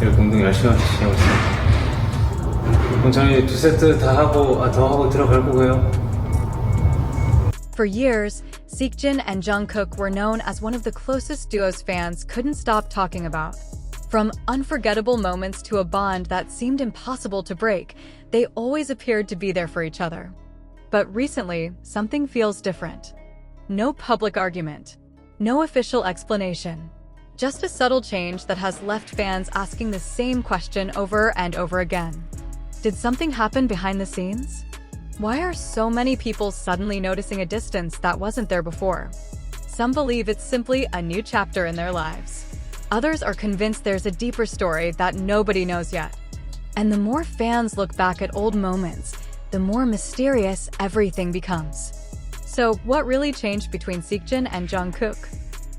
이렇게 운동 열심히 하고 있습니다. 그럼 저희 2세트 다 하고 더 하고 들어갈 거고요. For years, Seokjin and Jungkook were known as one of the closest duos fans couldn't stop talking about. From unforgettable moments to a bond that seemed impossible to break, they always appeared to be there for each other. But recently, something feels different. No public argument. No official explanation. Just a subtle change that has left fans asking the same question over and over again. Did something happen behind the scenes? Why are so many people suddenly noticing a distance that wasn't there before? Some believe it's simply a new chapter in their lives. Others are convinced there's a deeper story that nobody knows yet. And the more fans look back at old moments, the more mysterious everything becomes. So, what really changed between Seokjin and Jungkook?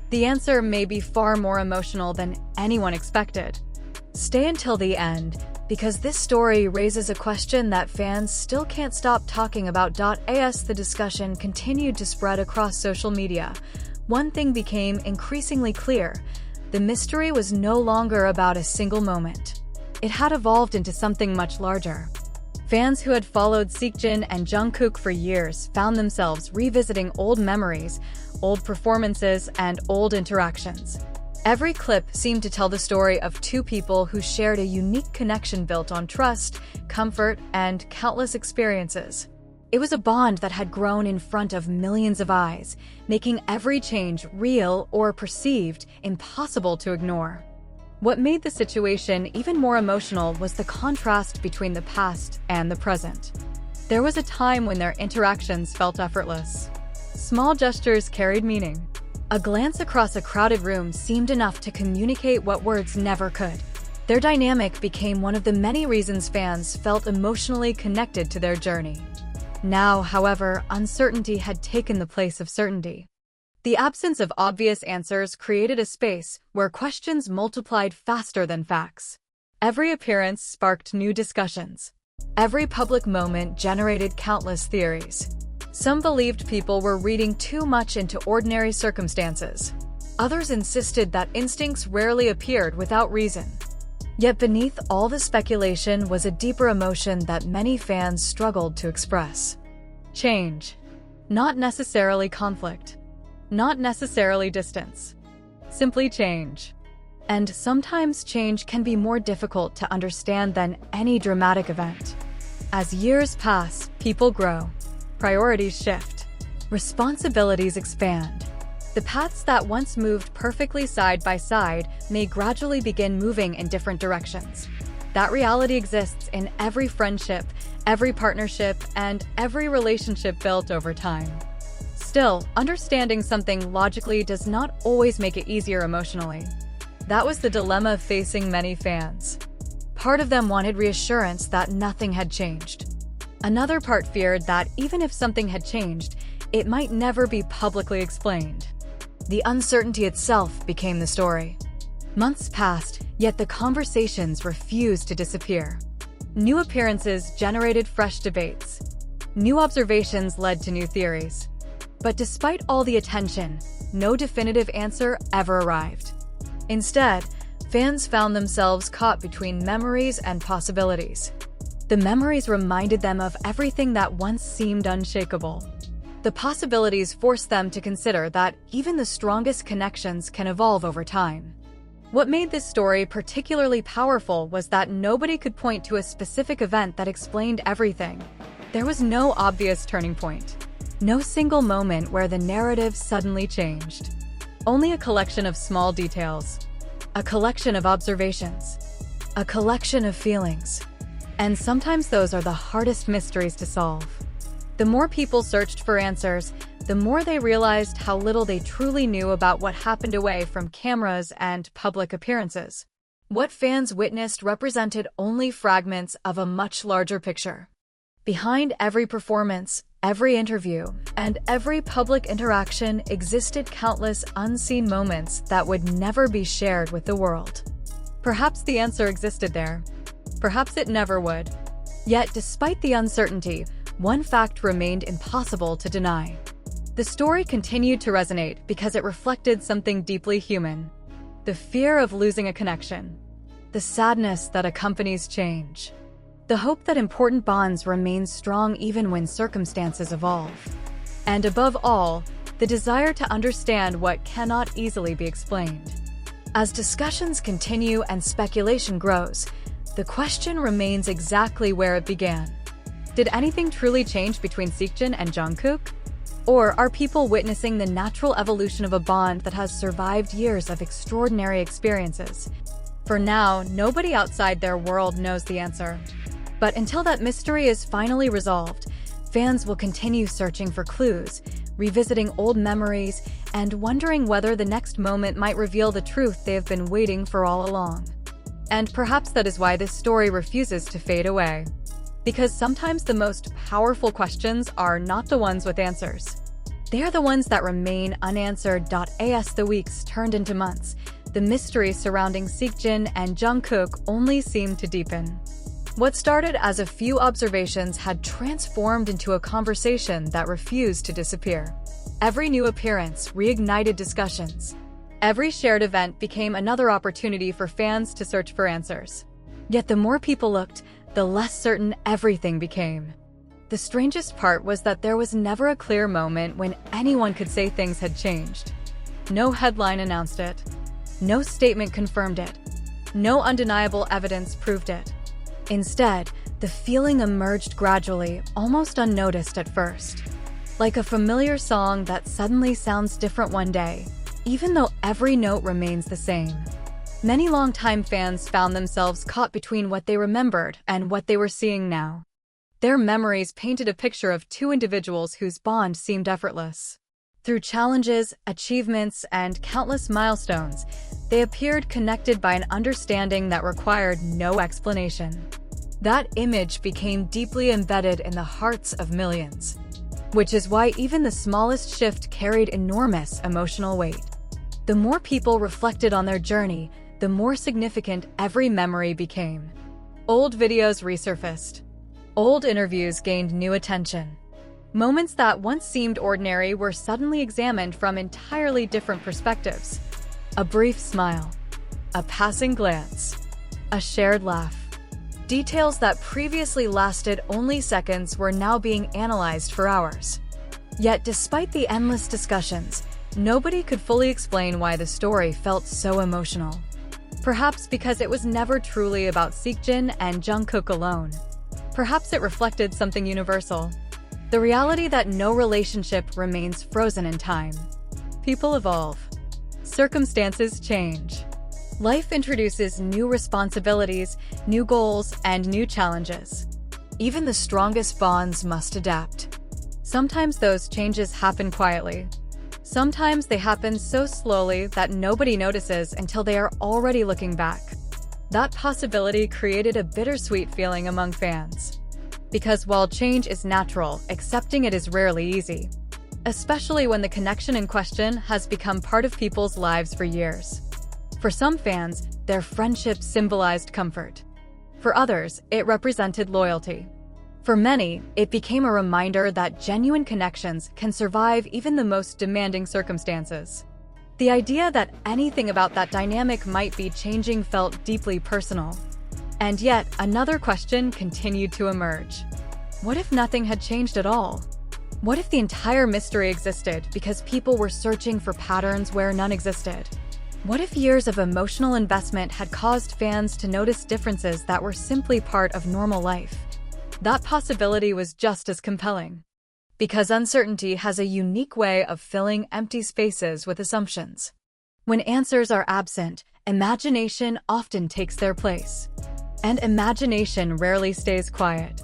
The answer may be far more emotional than anyone expected. Stay until the end, because this story raises a question that fans still can't stop talking about. As the discussion continued to spread across social media, one thing became increasingly clear. The mystery was no longer about a single moment. It had evolved into something much larger. Fans who had followed Seokjin and Jungkook for years found themselves revisiting old memories, old performances, and old interactions. Every clip seemed to tell the story of two people who shared a unique connection built on trust, comfort, and countless experiences. It was a bond that had grown in front of millions of eyes, making every change, real or perceived, impossible to ignore. What made the situation even more emotional was the contrast between the past and the present. There was a time when their interactions felt effortless. Small gestures carried meaning. A glance across a crowded room seemed enough to communicate what words never could. Their dynamic became one of the many reasons fans felt emotionally connected to their journey. Now, however, uncertainty had taken the place of certainty. The absence of obvious answers created a space where questions multiplied faster than facts. Every appearance sparked new discussions. Every public moment generated countless theories. Some believed people were reading too much into ordinary circumstances. Others insisted that instincts rarely appeared without reason. Yet beneath all the speculation was a deeper emotion that many fans struggled to express. Change. Not necessarily conflict. Not necessarily distance. Simply change. And sometimes change can be more difficult to understand than any dramatic event. As years pass, people grow. Priorities shift. Responsibilities expand. The paths that once moved perfectly side by side may gradually begin moving in different directions. That reality exists in every friendship, every partnership, and every relationship built over time. Still, understanding something logically does not always make it easier emotionally. That was the dilemma facing many fans. Part of them wanted reassurance that nothing had changed. Another part feared that even if something had changed, it might never be publicly explained. The uncertainty itself became the story. Months passed, yet the conversations refused to disappear. New appearances generated fresh debates. New observations led to new theories. But despite all the attention, no definitive answer ever arrived. Instead, fans found themselves caught between memories and possibilities. The memories reminded them of everything that once seemed unshakable. The possibilities forced them to consider that even the strongest connections can evolve over time. What made this story particularly powerful was that nobody could point to a specific event that explained everything. There was no obvious turning point. No single moment where the narrative suddenly changed. Only a collection of small details. A collection of observations. A collection of feelings. And sometimes those are the hardest mysteries to solve. The more people searched for answers, the more they realized how little they truly knew about what happened away from cameras and public appearances. What fans witnessed represented only fragments of a much larger picture. Behind every performance, every interview, and every public interaction existed countless unseen moments that would never be shared with the world. Perhaps the answer existed there. Perhaps it never would. Yet, despite the uncertainty, one fact remained impossible to deny. The story continued to resonate because it reflected something deeply human. The fear of losing a connection. the sadness that accompanies change, the hope that important bonds remain strong even when circumstances evolve, and above all, the desire to understand what cannot easily be explained. As discussions continue and speculation grows, the question remains exactly where it began. Did anything truly change between Seokjin and Jungkook? Or are people witnessing the natural evolution of a bond that has survived years of extraordinary experiences? For now, nobody outside their world knows the answer. But until that mystery is finally resolved, fans will continue searching for clues, revisiting old memories, and wondering whether the next moment might reveal the truth they have been waiting for all along. And perhaps that is why this story refuses to fade away. Because sometimes the most powerful questions are not the ones with answers. They are the ones that remain unanswered. As the weeks turned into months, the mystery surrounding Seokjin and Jungkook only seemed to deepen. What started as a few observations had transformed into a conversation that refused to disappear. Every new appearance reignited discussions. Every shared event became another opportunity for fans to search for answers. Yet the more people looked, the less certain everything became. The strangest part was that there was never a clear moment when anyone could say things had changed. No headline announced it. No statement confirmed it. No undeniable evidence proved it. Instead, the feeling emerged gradually, almost unnoticed at first. Like a familiar song that suddenly sounds different one day, even though every note remains the same. Many longtime fans found themselves caught between what they remembered and what they were seeing now. Their memories painted a picture of two individuals whose bond seemed effortless. Through challenges, achievements, and countless milestones, they appeared connected by an understanding that required no explanation. That image became deeply embedded in the hearts of millions, which is why even the smallest shift carried enormous emotional weight. The more people reflected on their journey, the more significant every memory became. Old videos resurfaced. Old interviews gained new attention. Moments that once seemed ordinary were suddenly examined from entirely different perspectives. A brief smile, a passing glance, a shared laugh. Details that previously lasted only seconds were now being analyzed for hours. Yet despite the endless discussions, nobody could fully explain why the story felt so emotional. Perhaps because it was never truly about Seokjin and Jungkook alone. Perhaps it reflected something universal. The reality that no relationship remains frozen in time. People evolve. Circumstances change. Life introduces new responsibilities, new goals, and new challenges. Even the strongest bonds must adapt. Sometimes those changes happen quietly. Sometimes they happen so slowly that nobody notices until they are already looking back. That possibility created a bittersweet feeling among fans. Because while change is natural, accepting it is rarely easy. Especially when the connection in question has become part of people's lives for years. For some fans, their friendship symbolized comfort. For others, it represented loyalty. For many, it became a reminder that genuine connections can survive even the most demanding circumstances. The idea that anything about that dynamic might be changing felt deeply personal. And yet, another question continued to emerge. What if nothing had changed at all? What if the entire mystery existed because people were searching for patterns where none existed? What if years of emotional investment had caused fans to notice differences that were simply part of normal life? That possibility was just as compelling. Because uncertainty has a unique way of filling empty spaces with assumptions. When answers are absent, imagination often takes their place. And imagination rarely stays quiet.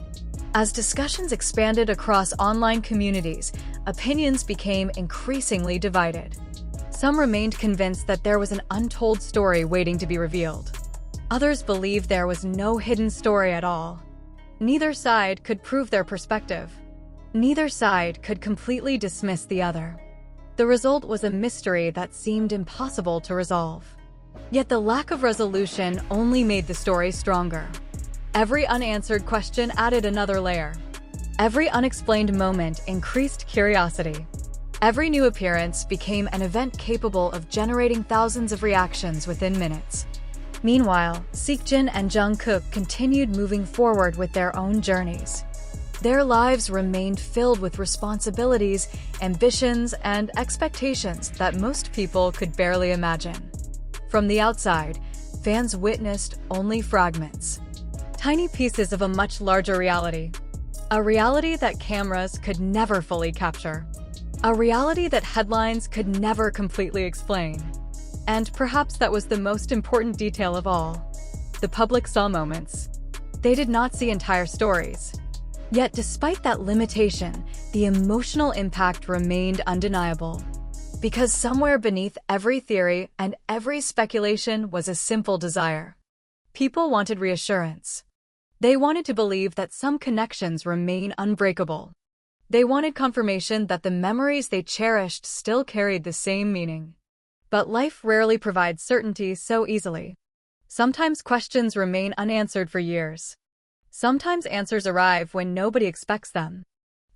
As discussions expanded across online communities, opinions became increasingly divided. Some remained convinced that there was an untold story waiting to be revealed. Others believed there was no hidden story at all. Neither side could prove their perspective. Neither side could completely dismiss the other. The result was a mystery that seemed impossible to resolve. Yet the lack of resolution only made the story stronger. Every unanswered question added another layer. Every unexplained moment increased curiosity. Every new appearance became an event capable of generating thousands of reactions within minutes. Meanwhile, Seokjin and Jungkook continued moving forward with their own journeys. Their lives remained filled with responsibilities, ambitions, and expectations that most people could barely imagine. From the outside, fans witnessed only fragments, tiny pieces of a much larger reality. A reality that cameras could never fully capture. A reality that headlines could never completely explain. And perhaps that was the most important detail of all. The public saw moments. They did not see entire stories. Yet despite that limitation, the emotional impact remained undeniable. Because somewhere beneath every theory and every speculation was a simple desire. People wanted reassurance. They wanted to believe that some connections remain unbreakable. They wanted confirmation that the memories they cherished still carried the same meaning. But life rarely provides certainty so easily. Sometimes questions remain unanswered for years. Sometimes answers arrive when nobody expects them.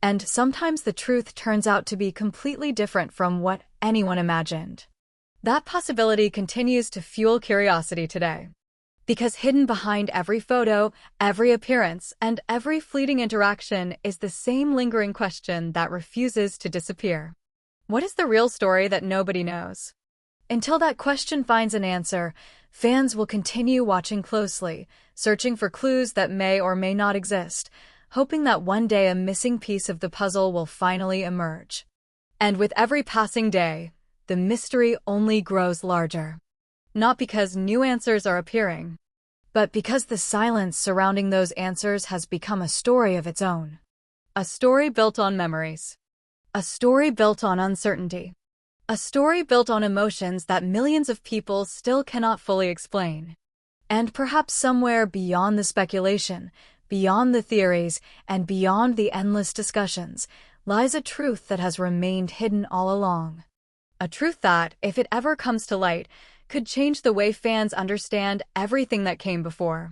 And sometimes the truth turns out to be completely different from what anyone imagined. That possibility continues to fuel curiosity today. Because hidden behind every photo, every appearance, and every fleeting interaction is the same lingering question that refuses to disappear. What is the real story that nobody knows? Until that question finds an answer, fans will continue watching closely, searching for clues that may or may not exist, hoping that one day a missing piece of the puzzle will finally emerge. And with every passing day, the mystery only grows larger. Not because new answers are appearing, but because the silence surrounding those answers has become a story of its own. A story built on memories. A story built on uncertainty. A story built on emotions that millions of people still cannot fully explain. And perhaps somewhere beyond the speculation, beyond the theories, and beyond the endless discussions, lies a truth that has remained hidden all along. A truth that, if it ever comes to light, could change the way fans understand everything that came before.